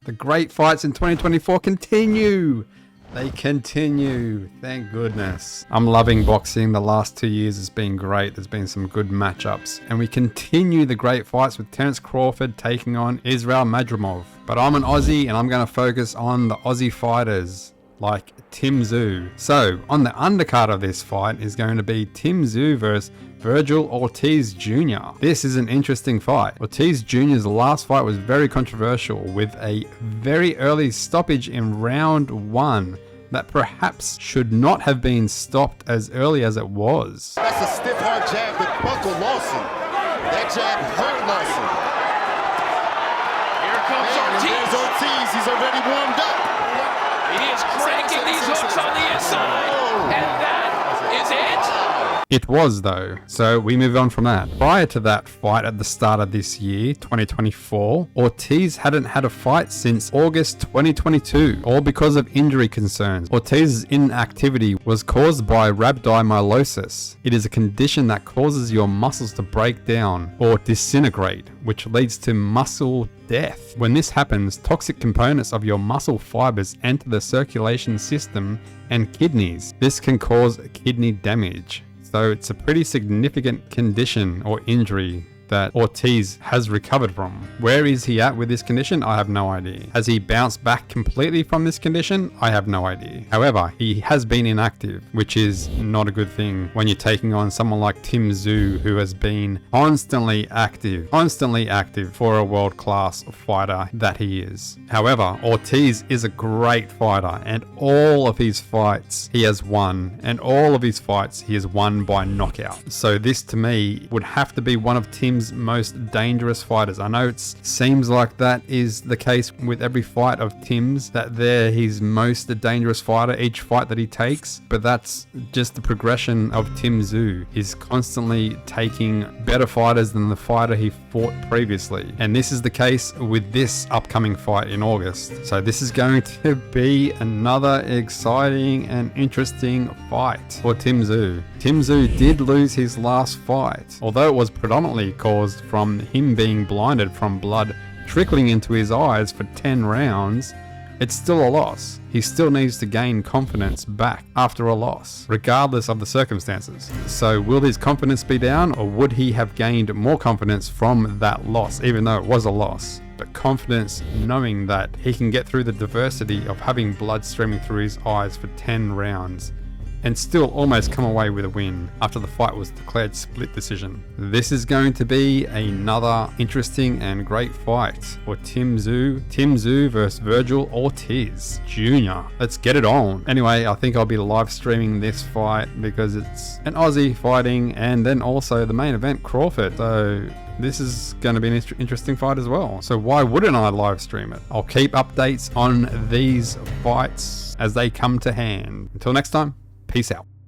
The great fights in 2024 continue. They continue. Thank goodness. I'm loving boxing. The last 2 years has been great. There's been some good matchups. And we continue the great fights with Terence Crawford taking on Israel Madrimov. But I'm an Aussie and I'm going to focus on the Aussie fighters like Tim Tszyu. So on the undercard of this fight is going to be Tim Tszyu versus Vergil Ortiz Jr. This is an interesting fight. Ortiz Jr.'s last fight was very controversial with a very early stoppage in round 1 that perhaps should not have been stopped as early as it was. That's a stiff hard jab that buckled Lawson. That jab hurt Lawson. Here comes Ortiz. There's Ortiz. He's already warmed up. He is cranking these hooks on the inside. And that is it. It was though, so we move on from that. Prior to that fight at the start of this year, 2024, Ortiz hadn't had a fight since August 2022, all because of injury concerns. Ortiz's inactivity was caused by rhabdomyolysis. It is a condition that causes your muscles to break down or disintegrate, which leads to muscle death. When this happens, toxic components of your muscle fibers enter the circulation system and kidneys. This can cause kidney damage. So it's a pretty significant condition or injury that Ortiz has recovered from. Where is he at with this condition? I have no idea. Has he bounced back completely from this condition? I have no idea. However, he has been inactive, which is not a good thing when you're taking on someone like Tim Tszyu, who has been constantly active for a world-class fighter that he is. However, Ortiz is a great fighter and all of his fights he has won, and all of his fights he has won by knockout. So this to me would have to be one of Tim's most dangerous fighters. I know it seems like that is the case with every fight of Tim's, that they're his most dangerous fighter each fight that he takes, but that's just the progression of Tim Tszyu. He's constantly taking better fighters than the fighter he fought previously, and this is the case with this upcoming fight in August. So this is going to be another exciting and interesting fight for Tim Tszyu. Tim Tszyu did lose his last fight, although it was predominantly caused from him being blinded from blood trickling into his eyes for 10 rounds. It's still a loss. He still needs to gain confidence back after a loss, regardless of the circumstances. So will his confidence be down, or would he have gained more confidence from that loss, even though it was a loss? But confidence knowing that he can get through the adversity of having blood streaming through his eyes for 10 rounds and still almost come away with a win after the fight was declared split decision. This is going to be another interesting and great fight for Tim Tszyu. Tim Tszyu versus Vergil Ortiz Jr. Let's get it on. Anyway, I think I'll be live streaming this fight because it's an Aussie fighting, and then also the main event, Crawford. So this is going to be an interesting fight as well. So why wouldn't I live stream it? I'll keep updates on these fights as they come to hand. Until next time, peace out.